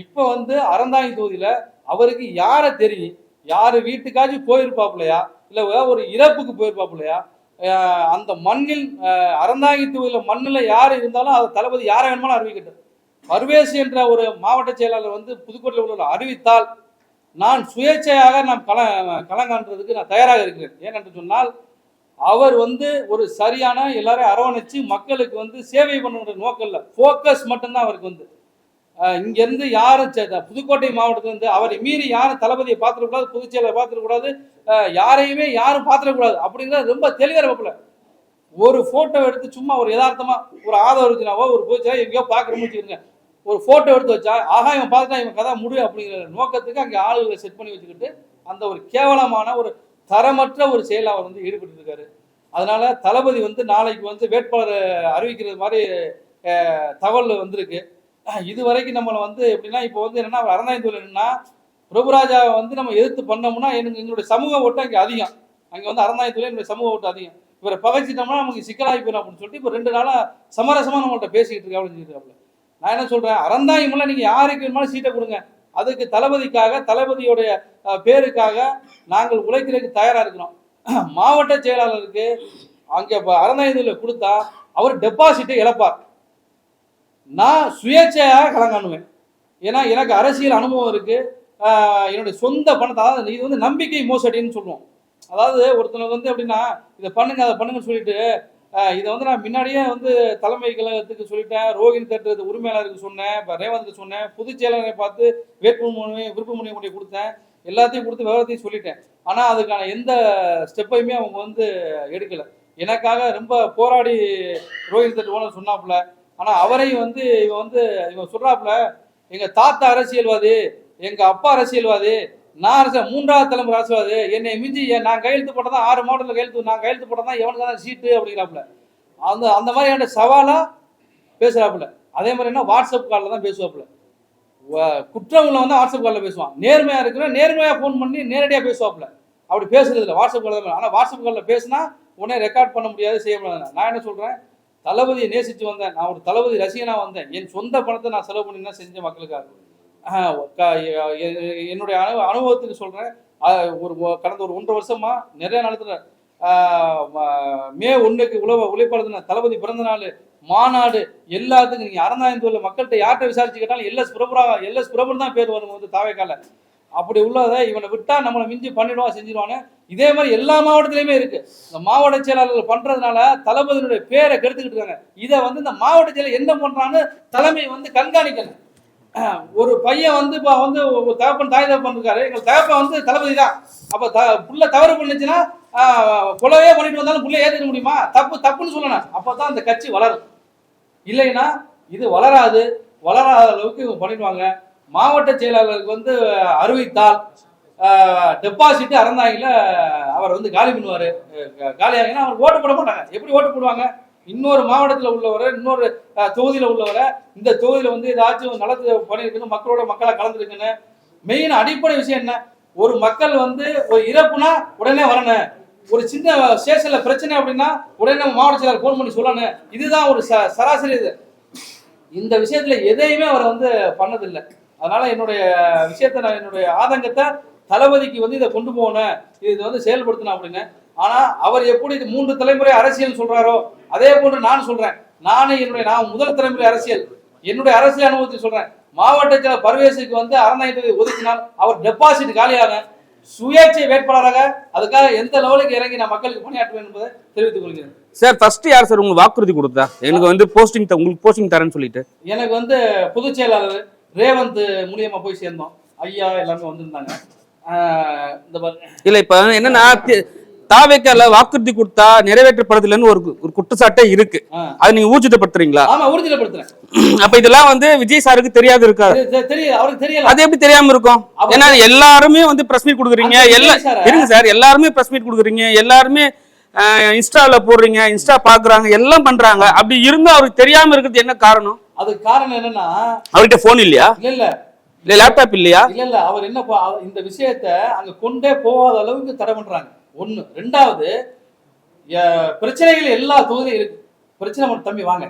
இப்போ வந்து அறந்தாங்கி தொகுதியில அவருக்கு யாரை தெரியும், யாரு வீட்டுக்காச்சும் போயிருப்பாப்புலையா, இல்ல ஒரு இறப்புக்கு போயிருப்பாப்புலையா, அந்த மண்ணில் அறந்தாங்கி தொகுதியில மண்ணில் யார் இருந்தாலும் அதை தளபதி யாரை வேணுமாலும் அறிவிக்கட்டும். பர்வேஸ் என்ற ஒரு மாவட்ட செயலாளர் வந்து புதுக்கோட்டையில் உள்ள அறிவித்தால் நான் சுயேட்சையாக நான் களங்காண்றதுக்கு நான் தயாராக இருக்கிறேன். ஏனென்று சொன்னால் அவர் வந்து ஒரு சரியான எல்லாரையும் அரவணைச்சு மக்களுக்கு வந்து சேவை பண்ணுற நோக்கம் இல்லை, ஃபோக்கஸ் மட்டும்தான் அவருக்கு வந்து. இங்கேருந்து யாரும் புதுக்கோட்டை மாவட்டத்திலிருந்து அவரை மீறி யாரும் தளபதியை பார்த்துடக்கூடாது, பொதுச்செயலை பார்த்துடக்கூடாது, யாரையுமே யாரும் பார்த்துடக்கூடாது அப்படிங்கிறது ரொம்ப தெளிவாக இருப்பல. ஒரு ஃபோட்டோ எடுத்து சும்மா ஒரு யதார்த்தமாக ஒரு ஆதரவுனாவோ ஒரு பொதுச்செயலை எங்கேயோ பார்க்குறோம்னு வச்சுக்கோங்க, ஒரு ஃபோட்டோ எடுத்து வச்சா ஆகா இவன் பார்த்துட்டா இவன் கதை முடியும் அப்படிங்கிற நோக்கத்துக்கு அங்கே ஆளுகளை செட் பண்ணி வச்சுக்கிட்டு அந்த ஒரு கேவலமான ஒரு தரமற்ற ஒரு செயல் அவர் வந்து ஈடுபட்டு இருக்காரு. அதனால தளபதி வந்து நாளைக்கு வந்து வேட்பாளர் அறிவிக்கிறது மாதிரி தகவல் வந்திருக்கு. இது வரைக்கும் நம்மளை வந்து எப்படின்னா இப்போ வந்து என்னன்னா அறந்தாங்கி என்னன்னா பிரபுராஜாவை வந்து நம்ம எதிர்த்து பண்ணோம்னா எங்களுடைய சமூக ஓட்டு அங்கே அதிகம், அங்கே வந்து அறந்தாங்கி என்னுடைய சமூக ஓட்டு அதிகம், இவரை பகைச்சிட்டோம்னா நமக்கு சிக்கலாகி போயிடும் அப்படின்னு சொல்லிட்டு இப்போ 2 நாளாக சமரசமாக நம்மள்கிட்ட பேசிக்கிட்டு இருக்காப்ல சொல்லியிருக்காப்புல. நான் என்ன சொல்கிறேன், அறந்தாங்கி மூலம் நீங்கள் யாருக்கு வேணுமாலும் சீட்டை கொடுங்க, அதுக்கு தளபதிக்காக தளபதியோடைய பேருக்காக நாங்கள் உழைக்கிறதுக்கு தயாராக இருக்கிறோம். மாவட்ட செயலாளருக்கு அங்கே அறந்தாங்கி கொடுத்தா அவர் டெபாசிட்டை இழப்பார். நான் சுயேட்சையாக களங்காணுவேன். ஏன்னா எனக்கு அரசியல் அனுபவம் இருக்கு, என்னுடைய சொந்த பணத்தை, அதாவது இது வந்து நம்பிக்கை மோசடின்னு சொல்லுவோம். அதாவது ஒருத்தனுக்கு வந்து எப்படின்னா இதை பண்ணுங்க அதை பண்ணுங்கன்னு சொல்லிட்டு இதை வந்து நான் முன்னாடியே வந்து தலைமை கழகத்துக்கு சொல்லிட்டேன், ரோகிணி தட்டு உரிமையாளருக்கு சொன்னேன், இப்போ ரேவந்துக்கு சொன்னேன், பொதுச் செயலாளரை பார்த்து விருப்பமுனை கொண்டு கொடுத்தேன், எல்லாத்தையும் கொடுத்து விவரத்தையும் சொல்லிட்டேன். ஆனால் அதுக்கான எந்த ஸ்டெப்பையுமே அவங்க வந்து எடுக்கலை. எனக்காக ரொம்ப போராடி ரோகிணி தட்டு ஓனர் சொன்னாப்புல. ஆனால் அவரையும் வந்து இவன் சொல்றாப்புல, எங்கள் தாத்தா அரசியல்வாதி, எங்கள் அப்பா அரசியல்வாதி, நான் 3வது தலைமுறை அரசியல்வாதி, என்னை மிஞ்சி நான் கையெழுத்து போட்டதான் 6 மாவட்டத்தில் நான் கையெழுத்து போட்டதான் எவனுக்கு தான் சீட்டு அப்படிங்கிறாப்புல. அந்த மாதிரி என்கிட்ட சவாலாக பேசுகிறாப்புல. அதே மாதிரி என்ன வாட்ஸ்அப் காலில் தான் பேசுவாப்புல. குற்றம் உள்ளவன் தான் வாட்ஸ்அப் காலில் பேசுவான், நேர்மையாக இருக்கிற நேர்மையாக ஃபோன் பண்ணி நேரடியாக பேசுவாப்புல. அப்படி பேசுறது இல்லை வாட்ஸ்அப் காலில் தான். ஆனால் வாட்ஸ்அப் காலில் பேசினா உடனே ரெக்கார்ட் பண்ண முடியாது, செய்ய முடியாது. நான் என்ன சொல்கிறேன், தளபதியை நேசித்து வந்தேன், நான் ஒரு தளபதி ரசிகனாக வந்தேன், என் சொந்த பணத்தை நான் செலவு பண்ணி தான் செஞ்ச மக்களுக்காக. என்னுடைய அனுபவத்துக்கு சொல்கிறேன், கடந்த ஒரு 1.5 வருஷமா நிறைய நடத்துகிறேன். மே 1க்கு உழைப்பாளர் தின, தளபதி பிறந்த நாள், மாநாடு, எல்லாத்துக்கும் நீங்கள் அறந்தாங்கி மக்கள்கிட்ட யார்கிட்ட விசாரிச்சு கேட்டாலும் எல்எஸ் பிரபுன்னு தான் பேர் வரும் வந்து தாவேக்கால. அப்படி உள்ளதை இவனை விட்டா நம்மளை மிஞ்சி பண்ணிடுவான், செஞ்சிருவானு. இதே மாதிரி எல்லா மாவட்டத்திலையுமே இருக்கு. இந்த மாவட்ட செயலாளர்கள் பண்றதுனால தளபதியினுடைய பேரை கெடுத்துக்கிட்டு இருக்காங்க. இதை வந்து இந்த மாவட்ட செயலர் என்ன பண்றான்னு தலைமை வந்து கண்காணிக்கணும். ஒரு பையன் வந்து இப்போ வந்து தகப்பன் தாய் தகப்பன் இருக்காரு, எங்கள் தகப்பன் வந்து தளபதி தான். அப்போ புள்ள தவறு பண்ணுச்சுன்னா புள்ளவே பண்ணிட்டு வந்தாலும் புள்ள ஏற்றுக்க முடியுமா? தப்புன்னு சொல்லணும். அப்போ தான் அந்த கட்சி வளரும். இல்லைன்னா இது வளராத அளவுக்கு இவங்க பண்ணிடுவாங்க. மாவட்ட செயலாளருக்கு வந்து அறிவித்தால் டெபாசிட் அறந்தாங்கில அவர் வந்து காலி பண்ணுவார். காலியாகினா அவர் ஓட்டு போட மாட்டாங்க. எப்படி ஓட்டு போடுவாங்க? இன்னொரு மாவட்டத்தில் உள்ளவரை, இன்னொரு தொகுதியில் உள்ளவரை, இந்த தொகுதியில் வந்து ஏதாச்சும் நலத்து பண்ணியிருக்குன்னு மக்களாக கலந்துருக்குன்னு. மெயின் அடிப்படை விஷயம் என்ன, ஒரு மக்கள் வந்து ஒரு இறப்புனா உடனே வரணும், ஒரு சின்ன ஸ்டேஷனில் பிரச்சனை அப்படின்னா உடனே நம்ம மாவட்ட செயலாளர் ஃபோன் பண்ணி சொல்லணும். இதுதான் ஒரு சராசரி. இது இந்த விஷயத்தில் எதையுமே அவர் வந்து பண்ணதில்லை. அதனால என்னுடைய விஷயத்தை நான் என்னுடைய ஆதங்கத்தை தளபதிக்கு வந்து இதை கொண்டு போகணும், இது வந்து செயல்படுத்தணும் அப்படின்னு. ஆனா அவர் எப்படி 3 தலைமுறை அரசியல் சொல்றாரோ அதே போன்று நான் சொல்றேன். நான் முதல் தலைமுறை அரசியல், என்னுடைய அரசியல் அனுபவத்தை சொல்றேன். மாவட்ட செயலர் பர்வேஸுக்கு வந்து அறந்தாங்கி ஒதுக்கினால் அவர் டெபாசிட் காலியாக சுயேட்சை வேட்பாளராக அதுக்காக எந்த லெவலுக்கு இறங்கி நான் மக்களுக்கு பணியாற்றுவேன் என்பதை தெரிவித்துக் கொள்கிறேன். சார் ஃபர்ஸ்ட் யார் சார் உங்களுக்கு வாக்குறுதி கொடுத்தா எனக்கு வந்து உங்களுக்கு போஸ்டிங் தரேன்னு சொல்லிட்டு? எனக்கு வந்து பொதுச் செயலாளர் ரேவந்த் மூலியமா போய் சேர்ந்தோம். ஐயா எல்லாமே வந்திருந்தாங்க. இல்ல இப்ப என்னன்னா தாவேக்கால வாக்குறுதி கொடுத்தா நிறைவேற்றப்படுதுலன்னு ஒரு குற்றச்சாட்டே இருக்கு. அது நீங்க ஊர்ஜிதப்படுத்துறீங்களா? ஆமா, ஊர்ஜிதப்படுத்துறேன். அப்ப இதெல்லாம் வந்து விஜய் சாருக்கு தெரியாது இருக்காது? அவருக்கு தெரியல. அது எப்படி தெரியாம இருக்கும்? ஏன்னா எல்லாருமே வந்து பிரஸ் மீட் கொடுக்குறீங்க, இருங்க சார், எல்லாருமே பிரஸ் மீட் கொடுக்குறீங்க, எல்லாருமே இன்ஸ்டால போடுறீங்க, இன்ஸ்டா பாக்குறாங்க, எல்லாம் பண்றாங்க. அப்படி இருந்து அவருக்கு தெரியாம இருக்கிறது என்ன காரணம்? அது காரணம் என்னன்னா அவர்கிட்ட போன் இல்லையா? இல்ல லேப்டாப் இல்லையா? இல்ல அவர் என்ன இந்த விஷயத்தை அங்க கொண்டே போகாத அளவுக்கு தடை பண்றாங்க. ஒண்ணு. 2வது, பிரச்சனைகள் எல்லா தொகுதியும் இருக்கு. பிரச்சனை மட்டும் தம்பி வாங்க,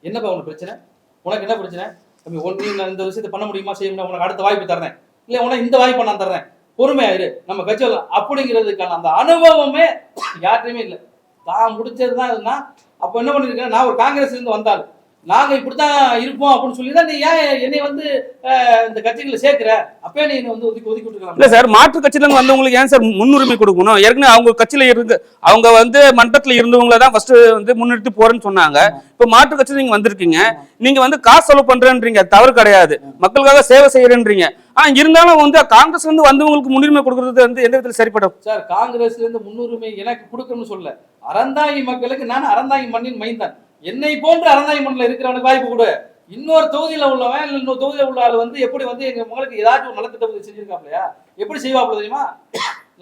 என்னப்பா உனக்கு பிரச்சனை, உனக்கு என்ன பிரச்சனை, ஒன்று இந்த விஷயத்தை பண்ண முடியுமா செய்ய முடியும், உனக்கு அடுத்த வாய்ப்பு தர்றேன், இல்லை உனக்கு இந்த வாய்ப்பை நான் தர்றேன், பொறுமையாயிரு, நம்ம கட்சி அப்படிங்கிறதுக்கான அந்த அனுபவமே யார்ட்டையுமே இல்லை. தான் முடிச்சதுதான் இதுன்னா அப்போ என்ன பண்ணிருக்கேன், நான் ஒரு காங்கிரஸ்ல இருந்து வந்தாலும் நாங்க இப்படித்தான் இருப்போம் அப்படின்னு சொல்லி தான் நீ ஏன் என்னை வந்து இந்த கட்சிகளை சேர்க்கிற, அப்பயே நீ வந்து ஒதுக்கி விட்டுருக்கலாம். இல்ல சார், மாற்று கட்சியில இருந்து வந்தவங்களுக்கு ஏன் சார் முன்னுரிமை கொடுக்கணும்? ஏற்கனவே அவங்க கட்சியில இருந்து அவங்க வந்து மன்றத்துல இருந்தவங்கள தான் ஃபர்ஸ்ட் வந்து முன்னிறுத்தி போறேன்னு சொன்னாங்க. இப்ப மாற்று கட்சியில நீங்க வந்திருக்கீங்க, நீங்க வந்து காசு செலவு பண்றேன்றீங்க, தவறு கிடையாது, மக்களுக்காக சேவை செய்யறேன்றீங்க. ஆனா இருந்தாலும் வந்து காங்கிரஸ்ல இருந்து வந்தவங்களுக்கு முன்னுரிமை கொடுக்கறது வந்து எந்த விதத்துல சரிப்படும் சார்? காங்கிரஸ்ல இருந்து முன்னுரிமை எனக்கு கொடுக்கணும்னு சொல்ல, அறந்தாங்கி மக்களுக்கு நான் அறந்தாங்கி மண்ணின் மைந்தான், என்னை போன்ற அறந்தாங்கி மண்ணில் இருக்கிறவனுக்கு வாய்ப்பு கொடு. இன்னொரு தொகுதியில உள்ளவன் இல்லை இன்னொரு தொகுதியில உள்ள ஆள் வந்து எப்படி வந்து எங்க மக்களுக்கு ஏதாச்சும் ஒரு நலத்திட்டம் செஞ்சிருக்காப்லையா, எப்படி செய்வாப்ல தெரியுமா?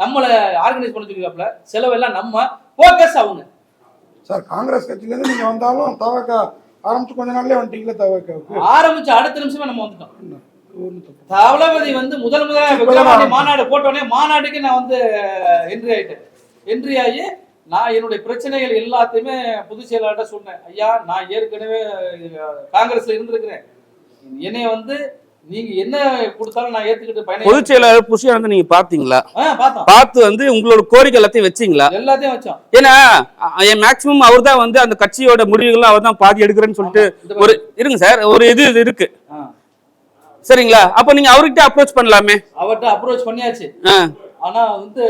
நம்மளை ஆர்கனைஸ் பண்ண சொல்லிருக்காப்ல, செலவெல்லாம் நம்ம போக்கஸ் அவங்க. சார், காங்கிரஸ் கட்சியில இருந்து நீங்க வந்தாலும் தவக ஆரம்பிச்சு கொஞ்ச நாள்லயே வந்துட்டீங்களா? தவக ஆரம்பிச்சு அடுத்த நிமிஷமே நம்ம வந்துட்டோம். தளபதி வந்து முதல் மாநாடு போட்டோடனே மாநாட்டுக்கு நான் வந்து என்ட்ரி ஆகி நான் என்னுடைய பிரச்சனைகள் எல்லாத்தையுமே பொதுச் செயலாளர்கிட்ட சொன்னேன். ஐயா, நான் ஏற்கனவே காங்கிரஸ்ல இருந்திருக்கிறேன், என்னைய வந்து நீங்க என்ன கொடுத்தாலும் நான் ஏத்துக்கிட்டு பயணம். பொதுச் செயலாளர் புஷியானந்த நீங்க பாத்தீங்களா? பார்த்து வந்து உங்களோட கோரிக்கை எல்லாத்தையும் வச்சீங்களா? எல்லாத்தையும் வச்சோம். ஏன்னா மேக்சிமம் அவர் தான் வந்து அந்த கட்சியோட முடிவுகள் அவர் தான் பாதி எடுக்கிறேன்னு சொல்லிட்டு ஒரு இருங்க சார், ஒரு இது இருக்கு சரிங்களா? அப்ப நீங்க அவர்கிட்ட அப்ரோச் பண்ணலாமே. அவர்கிட்ட அப்ரோச் பண்ணியாச்சு, ஆனா வந்து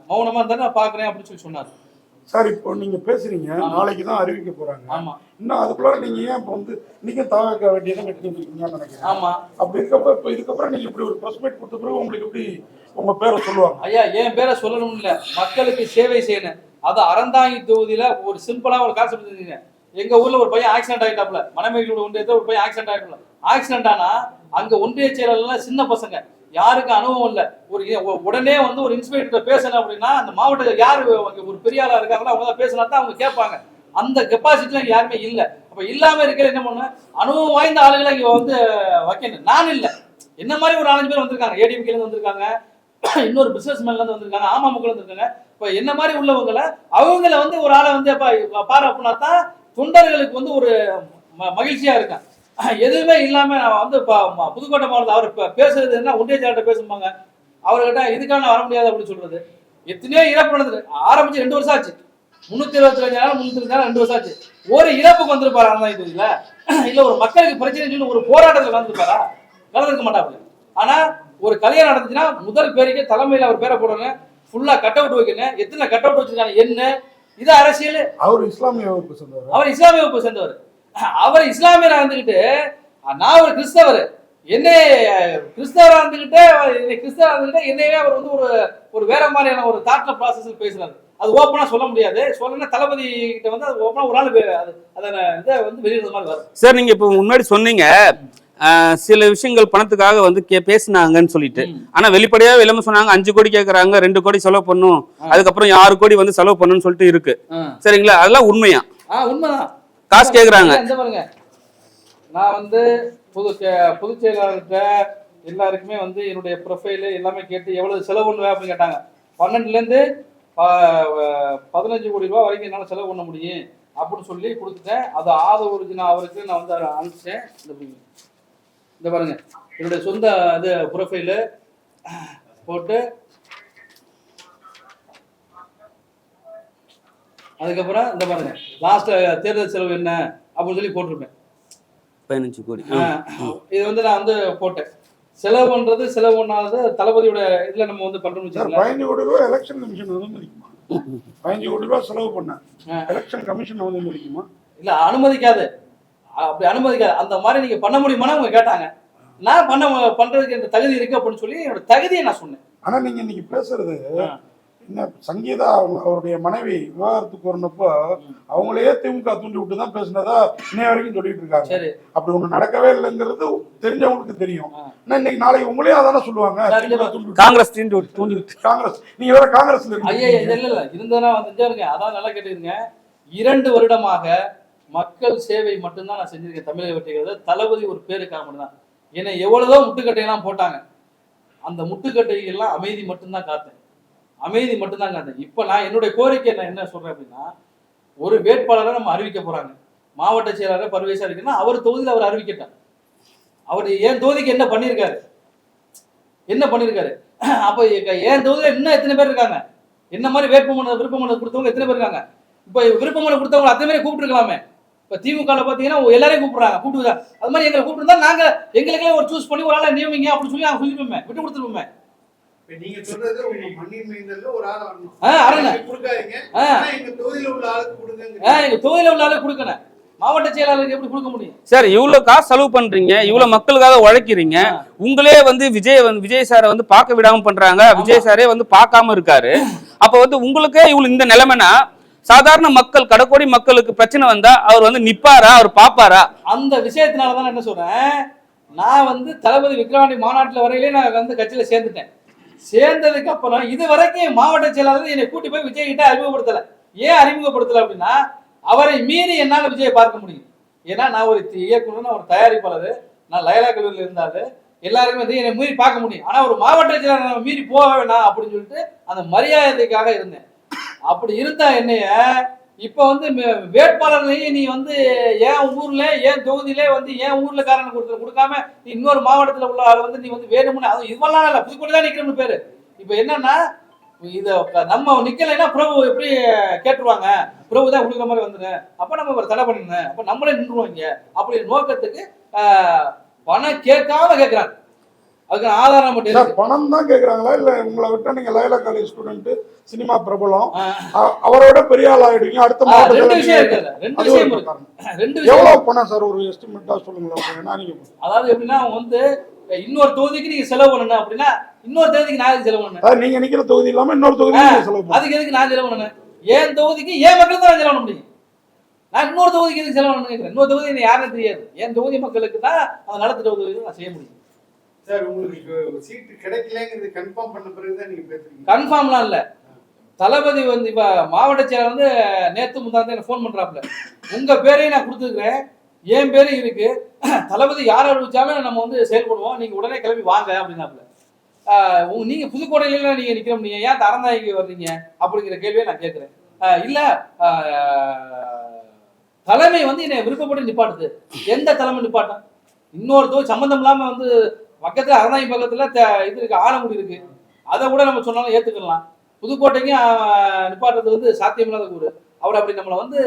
மௌனமா இருந்தா நான் பாக்குறேன் அப்படின்னு சொல்லி சொன்னாரு. சார், இப்போ நீங்க பேசுறீங்க, நாளைக்கு தான் அறிவிக்க போறாங்க. ஆமா, இன்னும் அதுக்குள்ள நீங்க ஏன் இப்போ வந்து நீங்க தவக்க வேண்டியதான் கட்டிருக்கீங்கன்னு நினைக்கிறேன். ஆமா, அப்படி இருக்கப்ப இப்போ இதுக்கப்புறம் நீங்க இப்படி ஒரு பிரஸ் மீட் கொடுத்த பிறகு உங்களுக்கு எப்படி உங்க பேரை சொல்லுவாங்க? ஐயா, என் பேரை சொல்லணும் இல்ல, மக்களுக்கு சேவை செய்யணும். அது அறந்தாங்கி தொகுதியில ஒரு சிம்பிளா ஒரு கான்செப்ட் இருந்தீங்க. எங்க ஊர்ல ஒரு பையன் ஆக்சிடென்ட் ஆயிட்டாப்ல, மணமேலோட ஒன்றியத்துல ஒரு பையன் ஆக்சிடென்ட் ஆயிட்டாப்ல. ஆக்சிடென்ட் ஆனா அங்க ஒன்றிய செயலாளர்லாம் சின்ன பசங்க, யாருக்கு அனுபவம் இல்ல. உடனே வந்து ஒரு இன்ஸ்பெக்டர் பேசணும் அப்படின்னா அந்த மாவட்டத்தில் யாரு ஒரு பெரிய ஆளா இருக்காங்களோ அவங்க தான் பேசினா தான் அவங்க கேட்பாங்க. அந்த கெப்பாசிட்டிலாம் யாருமே இல்லை. அப்ப இல்லாம இருக்கிற என்ன பண்ண, அனுபவம் வாய்ந்த ஆளுகளை இங்க வந்து வைக்கணும். நான் இல்லை, என்ன மாதிரி ஒரு 4 பேர் வந்திருக்காங்க, ஏடிஎம்கேல இருந்து வந்திருக்காங்க, இன்னொரு பிசினஸ் மேன்ல இருந்து வந்திருக்காங்க, அமமுக வந்திருக்காங்க. இப்ப என்ன மாதிரி உள்ளவங்களை அவங்கள வந்து ஒரு ஆளை வந்து பாரு அப்படின்னா தான் தொண்டர்களுக்கு வந்து ஒரு மகிழ்ச்சியா இருக்கான். எதுவுமே இல்லாம நான் வந்து புதுக்கோட்டை மாவட்டத்தில் அவர் பேசுறது என்ன, ஒன்றிய செயலாளர்கிட்ட பேசுவாங்க, அவர்கிட்ட இதுக்கான வர முடியாது அப்படின்னு சொல்றது. எத்தனையோ இறப்பு நடந்தது, ஆரம்பிச்சு 2 வருஷம் ஆச்சு, 325 நாள் 2 வருஷம் ஆச்சு. ஒரு இறப்புக்கு வந்திருப்பாரு அறந்தாங்கி தொகுதியில? இல்ல ஒரு மக்களுக்கு பிரச்சனை சொல்லி ஒரு போராட்டத்தில் கலந்துருப்பாரா? கலந்துருக்க மாட்டாங்க. ஆனா ஒரு கல்யாணம் நடந்துச்சுன்னா முதல் பேருக்கு தலைமையில அவர் பேரை போடணும், ஃபுல்லா கட் அவுட் வைக்கணும். எத்தனை கட் அவுட் வச்சிருக்காங்க என்ன? இது அரசியல். அவர் இஸ்லாமிய வகுப்பு சேர்ந்தவர். அவர் இஸ்லாமிய வகுப்பு சேர்ந்தவர். அவர் இஸ்லாமியரா இருந்துகிட்டு நான் ஒரு கிறிஸ்தவர், என்ன கிறிஸ்தவரா இருந்துகிட்டு என்னையே அவர் வந்து ஒரு வேற மாதிரியான ஒரு தாட்ல ப்ராசஸ்ல பேசுறாரு. அது ஓப்பனா சொல்ல முடியாது. சொல்லணும்னா தளபதி கிட்ட வந்து அது ஓப்பனா ஒரு ஆள் அதை வந்து வெளியிடுற மாதிரி வரும். சார், நீங்க இப்போ முன்னாடி சொன்னீங்க சில விஷயங்கள் பணத்துக்காக வந்து பேசினாங்கன்னு சொல்லிட்டு, ஆனா வெளிப்படையா இல்லாம சொன்னாங்க 5 கோடி கேட்கறாங்க, 2 கோடி செலவு பண்ணும், அதுக்கப்புறம் 6 கோடி வந்து செலவு பண்ணணும்னு சொல்லிட்டு இருக்கு. சரிங்களா? அதெல்லாம் உண்மையா? உண்மைதான், காசு கேக்குறாங்க. நான் வந்து பொதுச் செயலாளர்கிட்ட எல்லாருக்குமே வந்து என்னுடைய ப்ரொஃபைலு எல்லாமே கேட்டு எவ்வளவு செலவு பண்ணுவேன் அப்படின்னு கேட்டாங்க. 12 இருந்து 15 கோடி ரூபாய் வரைக்கும் என்னால் செலவு பண்ண முடியும் அப்படின்னு சொல்லி கொடுத்துட்டேன். அது ஒரிஜினல் அவருக்கு நான் வந்து அனுப்பிச்சேன். இந்த பாருங்க, என்னுடைய சொந்த இது ப்ரொஃபைலு போட்டு அதுக்கப்புறம் இந்த பாருங்க லாஸ்ட் தேர்தல் செலவு என்ன அப்படின்னு சொல்லி போட்டிருப்பேன் 15 கோடி. இது வந்து நான் வந்து போட்டேன். செலவு பண்றது செலவு பண்ணாத தளபதியோட இதுல நம்ம வந்து பண்றோம்னு வச்சுக்கோங்க. 15 கோடி ரூபாய் எலெக்ஷன் கமிஷன் அனுமதிக்குமா? 15 கோடி ரூபாய் செலவு பண்ண எலெக்ஷன் கமிஷன் அனுமதிக்குமா? இல்ல, அனுமதிக்காது. அப்படி அனுமதிக்காது. அந்த மாதிரி நீங்க பண்ண முடியுமான்னு அவங்க கேட்டாங்க. நான் பண்றதுக்கு இந்த தகுதி இருக்கு அப்படின்னு சொல்லி என்னோட தகுதியை நான் சொன்னேன். ஆனா நீங்க இன்னைக்கு பேசுறது என்ன, சங்கீதா அவருடைய மனைவி விவாகரத்துக்கு வரணுப்போ அவங்களே திமுக தூண்டி விட்டு தான் பேசினதா இன்னைய வரைக்கும் சொல்லிட்டு இருக்காங்க. அப்படி ஒண்ணு நடக்கவே இல்லைங்கிறது தெரிஞ்சவங்களுக்கு தெரியும். இன்னைக்கு நாளைக்கு உங்களே அதானே சொல்லுவாங்க, காங்கிரஸ் காங்கிரஸ் நீங்க வேற காங்கிரஸ்ல இருந்ததுனா வந்து அதான் நல்லா கேட்டுருங்க. 2 வருடமாக மக்கள் சேவை மட்டும்தான் நான் செஞ்சிருக்கேன் தமிழக வெற்றிகளை. தளபதி ஒரு பேருக்காக மட்டும்தான். என்னை எவ்வளவுதான் முட்டுக்கட்டையெல்லாம் போட்டாங்க, அந்த முட்டுக்கட்டைகள்லாம் அமைதி மட்டும்தான் காத்தேன். இப்ப நான் என்னுடைய கோரிக்கை நான் என்ன சொல்றேன் அப்படின்னா, ஒரு வேட்பாளரை நம்ம அறிவிக்க போறாங்க. மாவட்ட செயலாளர் பர்வேஸா இருக்குன்னா அவர் தொகுதியில் அவர் அறிவிக்கட்டும். அவர் என் தொகுதிக்கு என்ன பண்ணியிருக்காரு, அப்ப என் தொகுதியில் இன்னும் எத்தனை பேர் இருக்காங்க, என்ன மாதிரி விருப்பமனு கொடுத்தவங்க எத்தனை பேர் இருக்காங்க? இப்ப விருப்பமனு கொடுத்தவங்க அத்தனை பேரை கூப்பிட்டு இருக்கலாமே. இப்ப திமுக பாத்தீங்கன்னா எல்லாரையும் கூப்பிடுறாங்க. அது மாதிரி எங்களை கூப்பிட்டு நாங்க எங்களுக்கே ஒரு சூஸ் பண்ணி ஒரு ஆளை நியமிங்க அப்படின்னு சொல்லி நாங்க சொல்லிருப்போமே, விட்டு கொடுத்துருப்போமே. நீங்க சொல்றது உங்க மண்ணின் மைந்தல்ல ஒரு ஆள் வரணும். கொடுக்காதீங்க, எங்க தொகுதியில உள்ள ஆளுக்கு கொடுங்க. எங்க தொகுதியில உள்ள ஆளுக்கு கொடுக்கணும். மாவட்ட செயலாளருக்கு எப்படி கொடுக்க முடியும் சார்? இவ்வளவு காசு செலவு பண்றீங்க, இவ்வளவு மக்களுக்காக உழைக்கிறீங்க, உங்களே வந்து விஜய் சாரை வந்து பார்க்க விடாம பண்றாங்க, விஜய் சாரே வந்து பார்க்காம இருக்காரு. அப்ப வந்து உங்களுக்கே இவ்வளவு இந்த நிலைமைனா சாதாரண மக்கள், கடைக்கோடி மக்களுக்கு பிரச்சனை வந்தா அவர் வந்து நிப்பாரா, அவர் பாப்பாரா? அந்த விஷயத்தினாலதான் என்ன சொல்றேன், நான் வந்து தளபதி விக்ரவாண்டி மாநாட்டுல வரையிலே நான் வந்து கட்சியில சேர்ந்ததுக்கு அப்புறம் இது வரைக்கும் மாவட்ட செயலாளர் என்னை கூட்டி போய் விஜய் கிட்ட அறிமுகப்படுத்தல. ஏன் அறிமுகப்படுத்தல அப்படின்னா, அவரை மீறி என்னால் விஜயை பார்க்க முடியும். ஏன்னா நான் ஒரு இயக்குனர், நான் ஒரு தயாரிப்பாளர், நான் லயலா கல்லூரியில் இருந்தாலும் எல்லாருக்கும் வந்து என்னை மீறி பார்க்க முடியும். ஆனா ஒரு மாவட்ட செயலாளர் மீறி போக வேணாம் அப்படின்னு சொல்லிட்டு அந்த மரியாதைக்காக இருந்தேன். அப்படி இருந்தா என்னைய இப்ப வந்து வேட்பாளர்களையும் நீ வந்து என் ஊர்ல என் தொகுதியிலே வந்து என் ஊர்ல காரணம் கொடுக்காம நீ இன்னொரு மாவட்டத்துல உள்ள ஆள் வந்து நீ வந்து வேணும்னு, அது இதுவெல்லாம் இல்ல, புதுக்கோட்டை தான் நிக்கிறோம்னு பேரு. இப்ப என்னன்னா இத நம்ம நிக்கலைன்னா பிரபு எப்படி கேட்டுருவாங்க, பிரபு தான் கொடுக்குற மாதிரி வந்துரு, அப்ப நம்ம ஒரு தடை பண்ணணும், அப்ப நம்மளே நின்றுவாங்க அப்படி நோக்கத்துக்கு பணம் கேட்காம கேட்கிறாங்க. அதுக்கு ஆதாரம் மட்டும் பணம் தான் கேக்குறாங்களா இல்ல உங்களை விட்டா நீங்க லயலா காலேஜ் ஸ்டூடெண்ட், சினிமா பிரபலம், அவரோட பெரிய ஆள் ஆயிடுவீங்க அடுத்த மாவட்டத்துல? எவ்வளவு பணம் சார் ஒரு எஸ்டிமேட்டா சொல்லுங்களேன். அதாவது எப்படின்னா வந்து இன்னொரு தொகுதிக்கு நீங்க செலவு பண்ணணும் அப்படின்னா இன்னொரு தொகுதிக்கு நான் செலவு பண்ணணும். நீங்க நிக்கிற தொகுதி இல்லாம இன்னொரு தொகுதிக்கு செலவு பண்ணணும். அதுக்கு எதுக்கு நான் செலவு பண்ணணும்? என் தொகுதிக்கு என் மக்களுக்கு தான் செலவு பண்ண முடியும். நான் இன்னொரு தொகுதிக்கு எதுக்கு செலவு பண்ணணும்? இன்னொரு தொகுதி யாருன்னு தெரியாது. என் தொகுதி மக்களுக்கு தான் அந்த நலத்திட்ட உதவி நான் செய்ய முடியும். சார் உங்களுக்கு சீட்டு கிடைக்கலங்கிறது கன்ஃபார்ம் பண்ண பிறகு தான் நீங்க பேசுறீங்க? கன்ஃபார்ம்லாம் இல்ல. தளபதி வந்து இப்ப மாவட்ட செயலர் வந்து நேத்து முந்தாந்து எனக்கு ஃபோன் பண்றாப்ல, உங்க பேரையும் நான் கொடுத்துருக்கிறேன், என் பேரும் இருக்கு, தளபதி யார் அறிவிச்சாலும் நம்ம வந்து செயல்படுவோம், நீங்க உடனே கிளம்பி வாங்க அப்படின்னாப்ல. நீங்க புதுக்கோட்டையில நீங்க நிக்கிறோம், நீங்க ஏன் அறந்தாங்கி வர்றீங்க அப்படிங்கிற கேள்வியை நான் கேட்கிறேன். இல்ல தலைமை வந்து என்னை விருப்பப்பட்டு நிப்பாட்டுது. எந்த தலைமை நிப்பாட்டம்? இன்னொரு சம்பந்தம் இல்லாம வந்து பக்கத்துல அறந்தாங்கி பக்கத்துல இது இருக்கு, ஆலங்குடி இருக்கு, அதை கூட நம்ம சொன்னாலும் ஏத்துக்கலாம். புதுக்கோட்டைக்கும் நிப்பாட்டுறது வந்து சாத்தியமில்லாத கூறு. அவர் அப்படி நம்மளை வந்து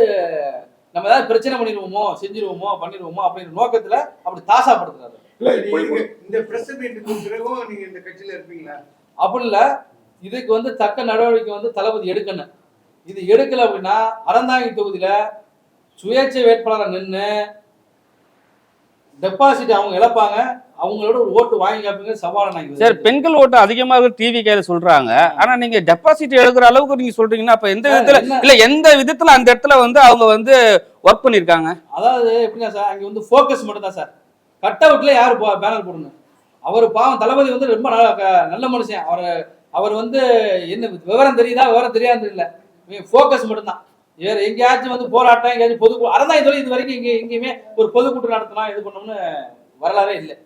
நம்ம ஏதாவது பிரச்சனை பண்ணிடுவோமோ, செஞ்சிருவோமோ, பண்ணிடுவோமோ அப்படிங்கிற நோக்கத்துல அப்படி தாசாப்படுத்துறாரு. இந்த பிரஸ் மீட்டுக்கு பிறகும் நீங்க இந்த கட்சியில இருப்பீங்களா? அப்படி இல்ல, இதுக்கு வந்து தக்க நடவடிக்கை வந்து தளபதி எடுக்கணும். இது எடுக்கல அப்படின்னா அறந்தாங்கி தொகுதியில சுயேட்சை வேட்பாளரை நின்று டெபாசிட் அவங்க இழப்பாங்க, அவங்களோட ஒரு ஓட்டு வாங்கி காப்பீங்க சவாலை. சார், பெண்கள் ஓட்டு அதிகமாக டிவி கையில சொல்றாங்க, ஆனா நீங்க டெபாசிட் எடுக்கிற அளவுக்கு நீங்க சொல்றீங்கன்னா அப்ப எந்த விதத்துல இல்ல எந்த விதத்துல அந்த இடத்துல வந்து அவங்க வந்து ஒர்க் பண்ணிருக்காங்க? அதாவது எப்படின்னா சார், அங்க வந்து போக்கஸ் மட்டும் தான் சார். கட் அவுட்ல யாரு பேனர் போடணும்? அவர் பாவம் தளபதி வந்து ரொம்ப நல்ல மனுஷன். அவர் வந்து என்ன விவரம் தெரியுதா விவரம் தெரியாது இல்ல, போக்கஸ் மட்டும்தான். வேற எங்கேயாச்சும் வந்து போராட்டம் எங்கேயாச்சும் பொது அறந்தாங்கி தொழில் இது வரைக்கும் எங்கேயுமே ஒரு பொதுக்கூட்டம் நடத்தலாம் இது பண்ணோம்னு வரலாறே இல்லை.